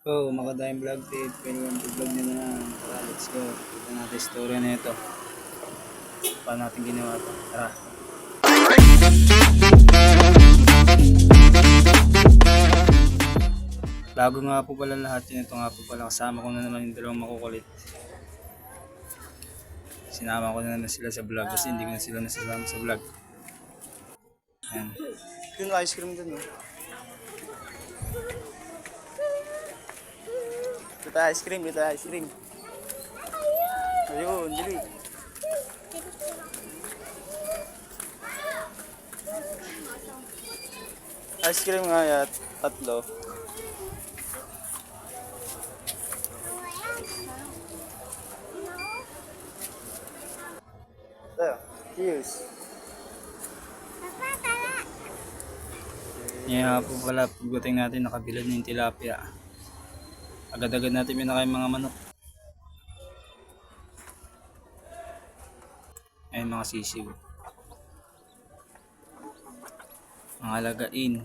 Oh, Makadayang Vlog Tip. Welcome to vlog nyo na. Tara, let's go. Kita natin story na ito. Paano natin ginawa ito? Tara. Bago nga po pala lahat yun. Ito nga po pala. Kasama ko na naman yung dalawang makukulit. Sinama ko na naman sila sa vlog kasi hindi ko na sila nasasama sa vlog. Ayan. Yung ice cream dun, no? Dito ice cream, dito ice cream. Ayun, dili. Ice cream nga yan, tatlo. Tayo, cheers. Ngayon po pala, pagdating natin nakabilad na yung tilapia. Agad-agad natin pinakain mga manok. Ayun mga sisiw. Mga lagain.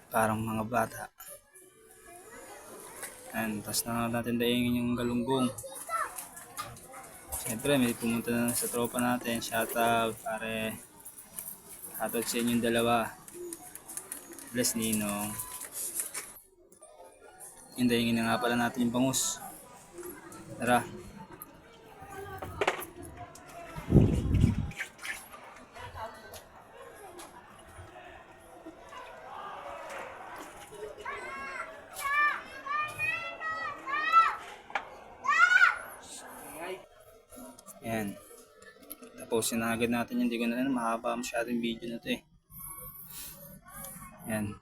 Parang mga bata. Ayun, tapos na natin daingin yung galunggong. Siyempre may pumunta na sa tropa natin. Shoutout pare. Shoutout sa inyong dalawa. Bless Ninong. Hindahingin na nga pala natin yung bangus. Tara. Ayan. Tapusin na agad natin yun. Hindi ko na rin mahaba masyado yung video na to eh. Ayan.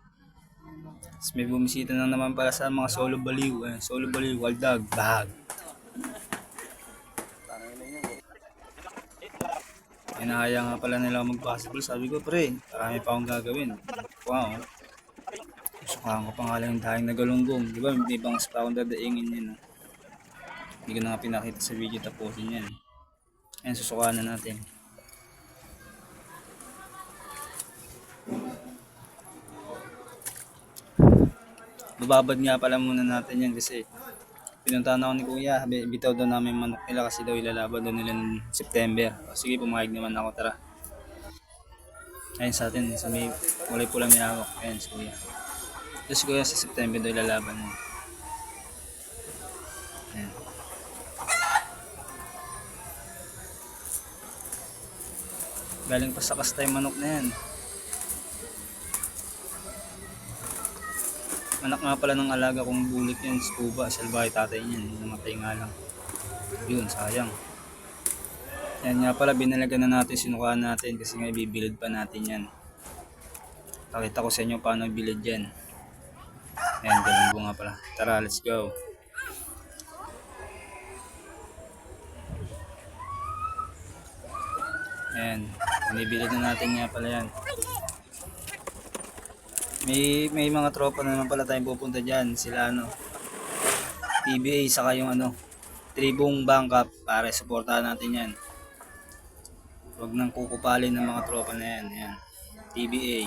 Tapos may bumisita na naman pala sa mga solo baliw. Ayan. Solo baliw, waldag, bahag. Inahaya nga pala nila mag-basketball. Sabi ko pre, marami pa akong gagawin. Wow. Sukahan ko pa nga lang yung dahing na galunggong. Di ba may bangas pa akong dadaingin yun. No? Hindi ko na nga pinakita sa video, tapusin yan. Ayan, susukahan na natin. Bababad nga pala muna natin yan kasi pinuntahan ako ni Kuya. Bitaw daw namin manok nila kasi daw ilalaban daw nila ng September. O, sige, pumayag naman ako, tara. Ayun sa atin, sa may kulay pula may hawak. Ayun si Kuya. Tapos Kuya sa September daw ilalaban mo. Ayan. Galing pa sa kastay manok na yan. Anak nga pala ng alaga kong bulik yun, scuba, salbahe tatay niyan, namatay nga lang. Yun, sayang. Yan nga pala, binalagan na natin, sinukaan natin kasi nga ibibilid pa natin yan. Pakita ko sa inyo paano ibilid yan. Ayan, galunggo nga pala. Tara, let's go. Ayan, binibilid na natin nga pala yan. May mga tropa na naman pala tayong pupunta dyan. Sila PBA saka yung Tribong Bangkap para suportahan natin yan. Huwag nang kukupalin ng mga tropa na yan. Ayan. PBA.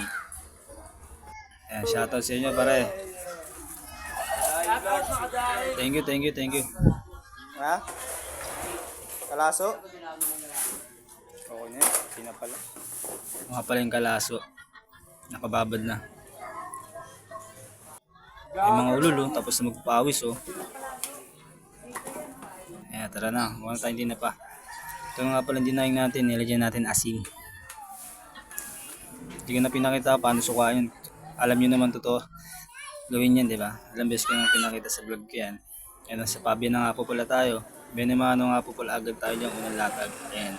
Ayan, shoutout sa inyo pare. Thank you. Ha? Kalaso? Okay na yan. Sina pala. Mga pala yung kalaso. Nakababad na. May mga ulul tapos na magpapawis Ayan, tara na. Huwag tayong din na pa. Ito nga pala dinaing natin. Nilagyan natin asin. Hindi ko na pinakita paano sukain. Alam nyo naman totoo. Gawin yan, di ba? Alam beses ko na pinakita sa vlog ko yan. Ayan, sa pabi na nga po pala tayo. Benemano nga po pala agad tayo dyan. Unang latag. Ayan.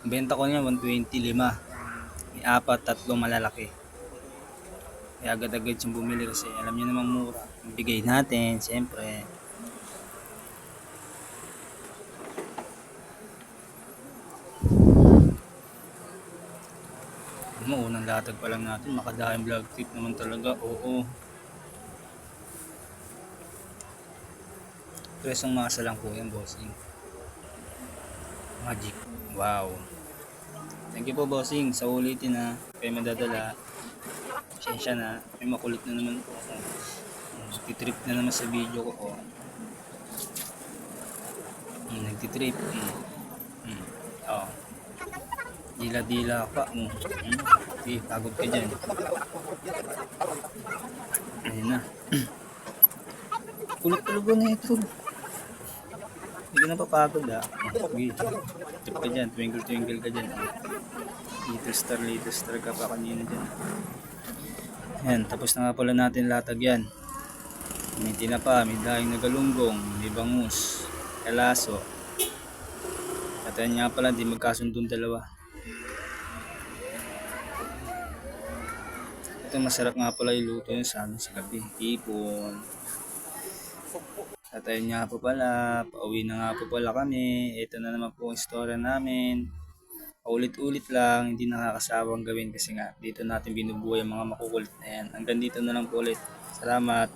Benta ko niya 125. May apat, tatlong malalaki. Kaya agad-agad yung bumili kasi alam niyo namang mura. Bigay natin, siyempre. Unang latag pa lang natin, makadahing vlog tip naman talaga. Oo. Presong masa lang po yan, bossing. Magic. Wow. Thank you po, bossing. Sa ulitin na kayo madadala. Pasensya na. May makulit na naman po ako. Nagtitrip na naman sa video ko. Oh. Nagtitrip. Oh. Dila-dila pa mo. Okay, pagod ka dyan. Ayun na. Kulit talaga na ito. Hindi ka na papagod ah. Okay. Trip ka dyan. Twinkle ka dyan. Little star ka pa kanina dyan. Ayan, tapos na nga pala natin latag yan. May tinapa, may daing na galunggong, may bangus, kalaso. At ayan nga pala, di magkasundong dalawa. Ito masarap nga pala iluto yun sa gabi. Ipon. At ayun nga po pala, pauwi na nga po pala kami. Ito na naman po ang istorya namin. Ulit-ulit lang, hindi nakakasawang gawin kasi nga dito natin binubuhay ang mga makukulit na yan. Hanggang dito na lang po ulit. Salamat.